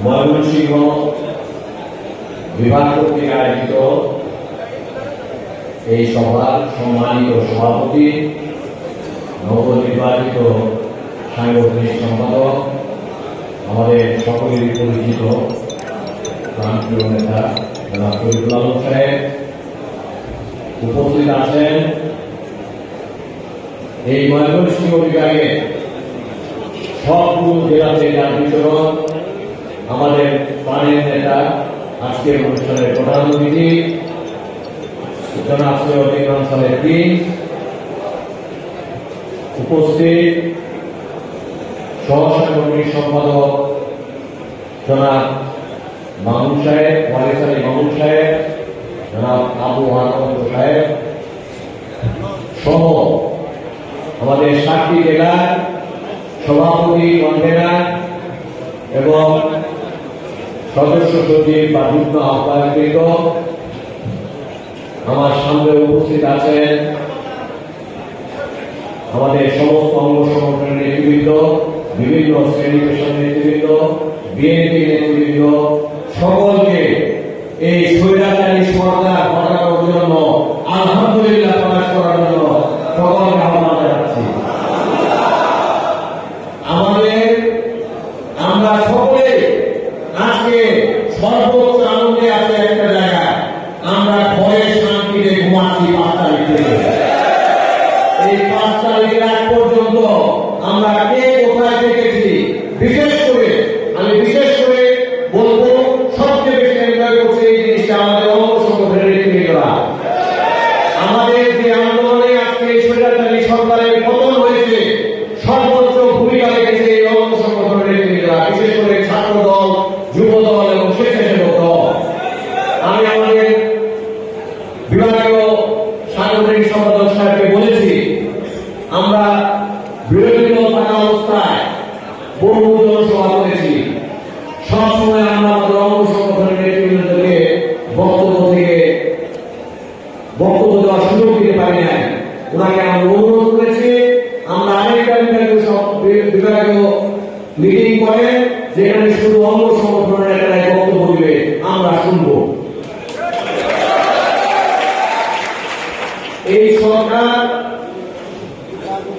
ময়মনসিংহ বিভাগ কর্তৃক আয়োজিত এই সভার সম্মানিত সভাপতি, নবনির্বাচিত সাংগঠনিক সম্পাদক, আমাদের সকলেরই পরিচিত প্রান্তীয় নেতা জনাব শরীফুল আলম সাহেব, উপস্থিত আছেন এই ময়মনসিংহ বিভাগে সবগুলো জেলাতে যার বিচরণ, আমাদের প্রাণের নেতা, আজকের অনুষ্ঠানের প্রধান অতিথি জনাব সৈয়দ ইমরান সাহেব প্রিন্স, উপস্থিত সহসাংগঠনিক সম্পাদক জনাব মামুন সাহেব, ওয়ারিস আলী মামুন সাহেব, জনাব আবু হারমন্দ সাহেব সহ আমাদের 7টি জেলার সভাপতি, কনভেনার এবং সদস্য সচিব বা যুগ্ম আহ্বায়কবৃন্দ, আমার সামনে উপস্থিত আছেন আমাদের সমস্ত অঙ্গ সংগঠনের নেতৃবৃন্দ, বিভিন্ন শ্রেণী পেশার নেতৃবৃন্দ, বিএনপি নেতৃবৃন্দ, সকলকে এই স্বৈরাচারী সরকার হটানোর জন্য আলহামদুলিল্লাহ প্রকাশ করার জন্য সকলকে আহ্বান জানাচ্ছি। আমরা সকলে আজকে সর্বোচ্চ আনন্দে আছে একটা জায়গায়, আমরা ঘরে শান্তিতে ঘুমাচ্ছি 5 তারিখ থেকে। এই 5 তারিখের আগ পর্যন্ত আমরা কে কোথায় থেকেছি, আমি বিশেষ করে বলবো, সবচেয়ে বেশি এনজয় করছে এই জিনিসটা আমাদের অঙ্গ সংগঠনের নেতৃবৃন্দরা। আমাদের যে আন্দোলনে আজকে স্বৈরাচারী সরকারের পতন হয়েছে, সর্বোচ্চ ভূমিকা রেখেছে এই অঙ্গ সংগঠনের নেতৃবৃন্দরা, বিশেষ করে ছাত্র দল, যুব দল এবং স্বেচ্ছাসেবক দল। আমি আমাদের বিভাগীয় সাংগঠনিক সম্পাদক সাহেবকে বলেছি, আমরা বিরোধী দল থাকা অবস্থায় বহু জনসভা করেছি, সবসময় আমরা আমাদের অঙ্গ সংগঠনের নেতৃবৃন্দকে বক্তব্য দেওয়ার সুযোগ দিতে পারি নাই। ওনাকে আমরা অনুরোধ করেছি, আমরা আরেকটা বিভাগীয় মিটিং করে যেখানে শুধু অঙ্গ সংগঠনের একটাই বক্তব্য দিবে, আমরা শুনব। এই সরকার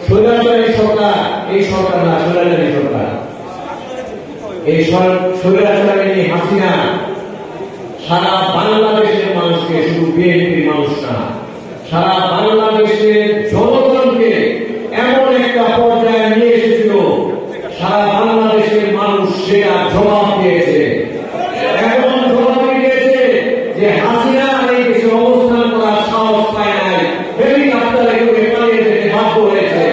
স্বৈরাচারী সরকার, এই সরকার না, স্বৈরাচারী সরকার। এই স্বৈরাচারী হাসিনা সারা বাংলাদেশের মানুষকে, শুধু বিএনপির মানুষ না, সারা বাংলাদেশের জনগণকে এমন একটা পর্যায়ে নিয়ে এসেছিল, সারা বাংলাদেশের মানুষ সেটা জবাব দিয়েছে। এমন জবাব দিয়েছে যে হাসিনা এই দেশে অবস্থান করার সাহস পায় নাই, হেলিকপ্টারে করে পালিয়ে যেতে বাধ্য হয়েছে।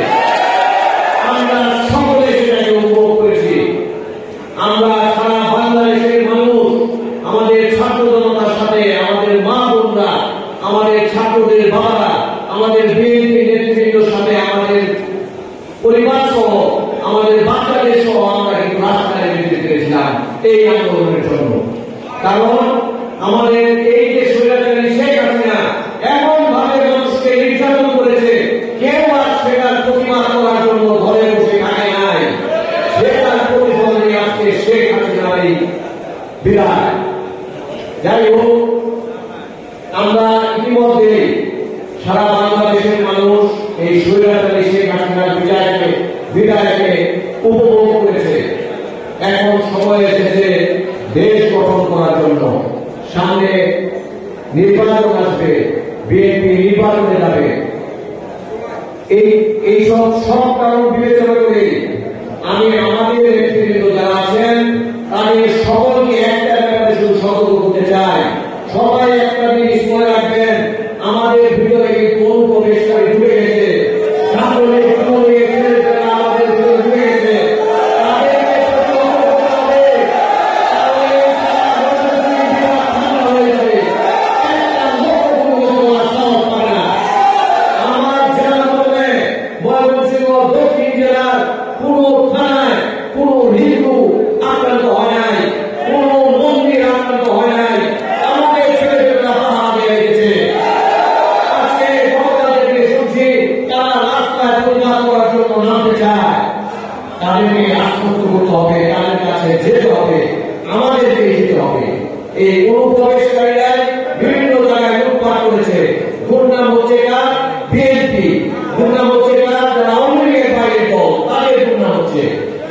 আমরা সকলে সেটাকে উপভোগ করেছি। আমরা সারা বাংলাদেশের মানুষ, আমাদের ছাত্র জনতার সাথে, আমাদের মা বোনরা, আমাদের ছাত্রদের বাবারা, আমাদের বিএনপি নেতৃবৃন্দের সাথে, আমাদের পরিবার সহ, আমাদের বাচ্চাদের সহ আমরা কিন্তু রাস্তায় বেরিয়ে পেরেছিলাম এই আন্দোলনের জন্য। কারণ আমাদের এই যে স্বৈরাচারী শেখ হাসিনা এমন ভাবে মানুষকে নির্যাতন করেছে, কেউ আর সেটার প্রতিবাদ করার জন্য ঘরে বসে থাকে নাই। সেটার প্রতিফলনে আজকে শেখ হাসিনার এই বিদায়। যাই হোক, আমরা ইতিমধ্যে সারা বাংলাদেশের মানুষ এই স্বৈরাচারী শেখ হাসিনার বিদায়কে উপভোগ করেছে। এখন সময় এসেছে দেশ গঠন করার জন্য। সামনে নির্বাচন আসবে, বিএনপি নির্বাচনে যাবে। এই সব কারণ বিবেচনা করে আমি আমাদের নেতৃবৃন্দ যারা আছেন তাদের সকলকে একটা ব্যাপারে শুধু সতর্ক করতে চাই। সবাই একটা জিনিস মনে রাখবেন, আমাদের ভিতরে কিন্তু অনুপ্রবেশকারী ঢুকে গেছে, আমাদের ভিতরে ঢুকে গেছে। দক্ষিণ জেলার কোন থানায়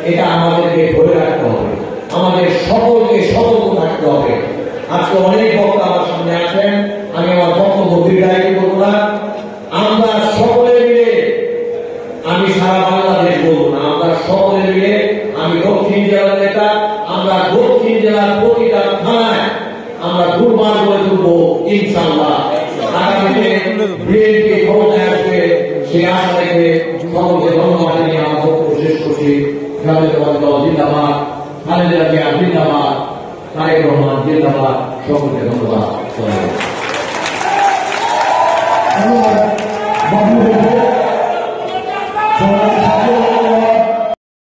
এটা আমাদেরকে ধরে রাখতে হবে, আমাদের সকলকে সতর্ক থাকতে হবে। আজকে অনেক বক্তা আমার সামনে আছেন, আমি আমার বক্তব্য দীর্ঘায়িত করব না। আমরা সকলে মিলে, আমি সারা বাংলাদেশ বলবো না, আমরা সকলে মিলে, আমি দক্ষিণ জেলার নেতা, আমরা দক্ষিণ জেলার প্রতিটা থানায় আমরা দুর্বার করে তুলবো ইনশাআল্লাহ। আগামীতে বিএনপি ক্ষমতায় আসবে সেই আশা রেখে সকলকে ধন্যবাদ জানিয়ে আমার বক্তব্য শেষ করছি। জিন্দাবাদ, খালেদা জিয়া জিন্দাবাদ, তারেক রহমান জিন্দাবাদ। সকলকে ধন্যবাদ।